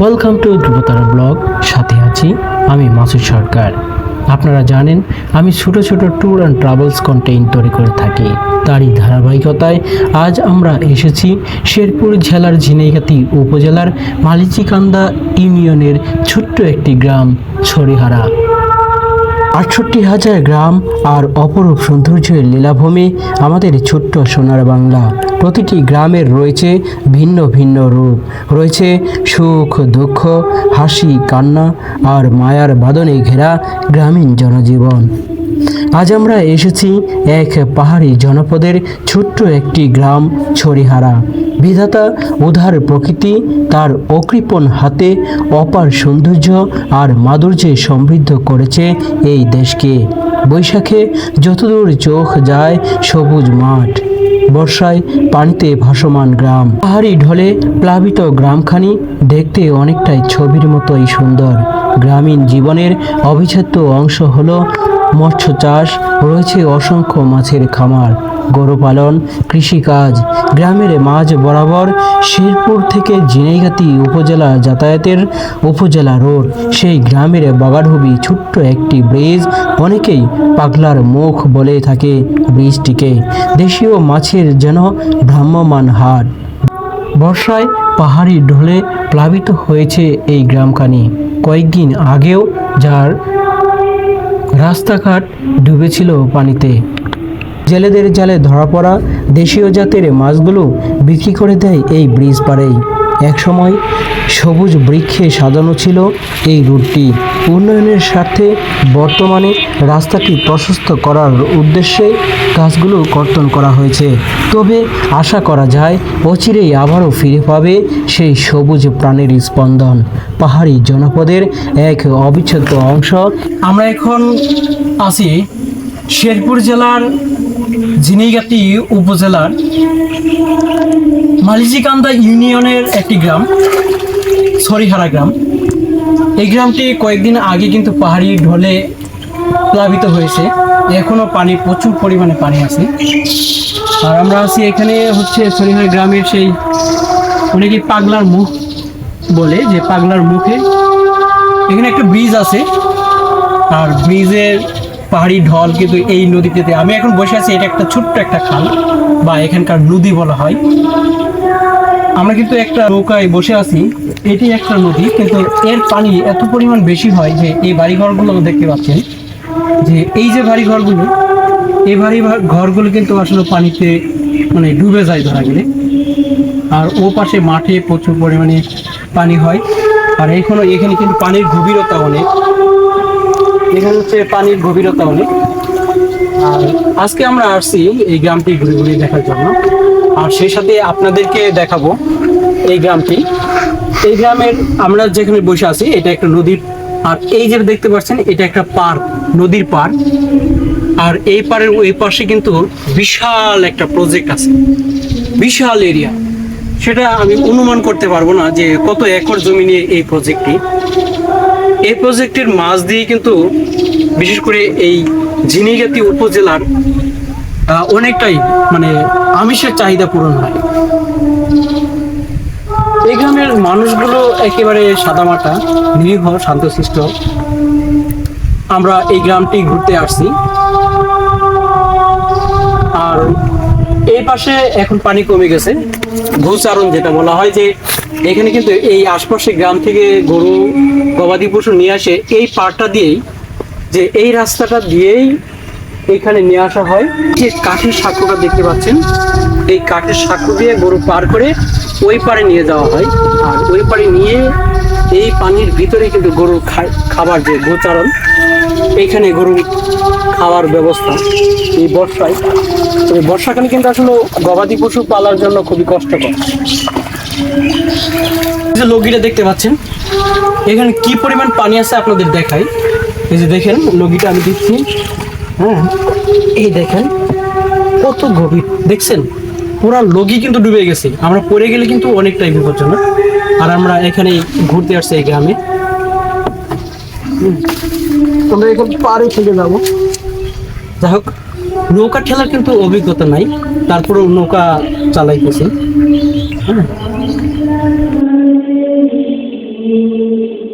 Welcome to Dhrubatara blog. সাথে আছি আমি মাসুদ সরকার। আপনারা জানেন আমি ছোট ছোট ট্যুর অ্যান্ড ট্রাভেলস কন্টেন্ট তৈরি করে থাকি। তারই ধারাবাহিকতায় আজ আমরা এসেছি শেরপুর জেলার ঝিনাইগাতি উপজেলার মালিচিকান্দা ইউনিয়নের ছোট্ট একটি গ্রাম ছড়িহারা। ৬৮,০০০ গ্রাম আর অপরূপ সৌন্দর্যের লীলাভূমি আমাদের ছোট্ট সোনার বাংলা। প্রতিটি গ্রামের রয়েছে ভিন্ন ভিন্ন রূপ, রয়েছে সুখ দুঃখ, হাসি কান্না আর মায়ার বাঁধনে ঘেরা গ্রামীণ জনজীবন। আজ আমরা এসেছি এক পাহাড়ি জনপদের ছোট্ট একটি গ্রাম ছড়িহারা। বিধাতা উদার প্রকৃতি তার অকৃপণ হাতে অপার সৌন্দর্য আর মাধুর্যে সমৃদ্ধ করেছে এই দেশকে। বৈশাখে যতদূর চোখ যায় সবুজ মাঠ, বর্ষায় পানিতে ভাসমান গ্রাম, পাহাড়ি ঢলে প্লাবিত গ্রামখানি দেখতে অনেকটাই ছবির মতোই সুন্দর। গ্রামীণ জীবনের অবিচ্ছেদ্য অংশ হলো মৎস্য চাষ, রয়েছে অসংখ্য মাছের খামার, গরু পালন, কৃষিকাজ। গ্রামের মাঝ বরাবর শেরপুর থেকে ঝিনাইগাতি উপজেলা যাতায়াতের উপজেলা রোড। সেই গ্রামের বাগাঢুবি ছোট্ট একটি ব্রিজ, অনেকেই পাগলার মুখ বলে থাকে ব্রিজটিকে। দেশীয় মাছের যেন ভ্রাম্যমান হাট। বর্ষায় পাহাড়ি ঢলে প্লাবিত হয়েছে এই গ্রামখানি। কয়েকদিন আগেও যার রাস্তাঘাট ডুবেছিল পানিতে। জেলেদের জালে ধরা পড়া দেশীয় জাতের মাছগুলো বিক্রি করে দেয় এই ব্রিজ পাড়েই। একসময় সবুজ বৃক্ষে সাজানো ছিল এই রুটটি। উন্নয়নের স্বার্থে বর্তমানে রাস্তাটি প্রশস্ত করার উদ্দেশ্যে গাছগুলো কর্তন করা হয়েছে। তবে আশা করা যায় অচিরেই আবারও ফিরে পাবে সেই সবুজ প্রাণের স্পন্দন, পাহাড়ি জনপদের এক অবিচ্ছেদ্য অংশ। আমরা এখন আছি শেরপুর জেলার ঝিনাইগাতি উপজেলার মালিচিকান্দা ইউনিয়নের একটি গ্রাম ছড়িহারা গ্রাম। এই গ্রামটি কয়েকদিন আগে কিন্তু পাহাড়ি ঢলে প্লাবিত হয়েছে। এখনও পানি, প্রচুর পরিমাণে পানি আছে। আর আমরা আছি এখানে হচ্ছে ছড়িহারা গ্রামের সেই অনেকে পাগলার মুখ বলে, যে পাগলার মুখে এখানে একটা ব্রিজ আছে। আর ব্রিজের পাহাড়ি ঢল কিন্তু এই নদীতে আমি এখন বসে আছি। এটা একটা ছোট্ট একটা খাল বা এখানকার নদী বলা হয়। আমরা কিন্তু একটা নৌকায় বসে আছি। এটি একটা নদী, কিন্তু এর পানি এত পরিমাণ বেশি হয় যে এই বাড়িঘরগুলো দেখতে পাচ্ছেন, যে এই যে বাড়িঘরগুলো, এই ঘরগুলো কিন্তু আসলে পানিতে মানে ডুবে যায় ধরা গেলে। আর ও পাশে মাঠে প্রচুর পরিমাণে পানি হয়। আর এখানে কিন্তু পানির গভীরতা অনেক। এখানে হচ্ছে পানির গভীরতা অনেক। আর আজকে আমরা আসছি এই গ্রামটি ঘুরে ঘুরে দেখার জন্য। আর সেই সাথে আপনাদেরকে দেখাবো এই গ্রামটি। এই গ্রামের আমরা যেখানে বসে আছি এটা একটা নদীর, আর এই যে দেখতে পাচ্ছেন এটা একটা পার্ক, নদীর পার্ক। আর এই পাড়ের ওই পাশে কিন্তু বিশাল একটা প্রজেক্ট আছে, বিশাল এরিয়া। সেটা আমি অনুমান করতে পারবো না যে কত একর জমি নিয়ে এই প্রজেক্টটি। এই প্রজেক্টের মাছ দিয়ে কিন্তু বিশেষ করে এই ঝিনাইগাতি উপজেলার অনেকটাই মানে আমিষের চাহিদা পূরণ হয়। এই গ্রামের মানুষগুলো একেবারে সাদামাটা, নিরীহ, শান্তশিষ্ট। আমরা এই গ্রামটি ঘুরতে আসছি। আর এই পাশে এখন পানি কমে গেছে, গোচারণ যেটা বলা হয়, যে এখানে কিন্তু এই আশপাশে গ্রাম থেকে গরু গবাদি পশু নিয়ে আসে এই পাড়টা দিয়েই, যে এই রাস্তাটা দিয়েই এখানে নিয়ে আসা হয়। যে কাঠের সাঁকোটা দেখতে পাচ্ছেন, এই কাঠের সাঁকো দিয়ে গরু পার করে ওই পাড়ে নিয়ে যাওয়া হয়। আর ওই পাড়ে নিয়ে এই পানির ভিতরে কিন্তু গরুর খাবার, যে গোচারণ, এইখানে গরুর খাওয়ার ব্যবস্থা। এই বর্ষাকালে কিন্তু আসলে গবাদি পশু পালার জন্য খুবই কষ্টকর। যে লগিটা দেখতে পাচ্ছেন, এখানে কি পরিমাণ পানি আছে আপনাদের দেখাই। এই যে দেখেন লগিটা আমি দিচ্ছি, হ্যাঁ, এই দেখেন কত গভীর, দেখছেন পুরা লগি কিন্তু ডুবে গেছে। আমরা পড়ে গেলে কিন্তু অনেকটাই বিপজ্জনক। আর আমরা এখানে ঘুরতে আসছি এই গ্রামে। আমরা এখন পাড়ে থেকে যাবো। যাই হোক, নৌকা ঠেলার কিন্তু অভিজ্ঞতা নাই, তারপরেও নৌকা চালাইতেছি। হ্যাঁ, you.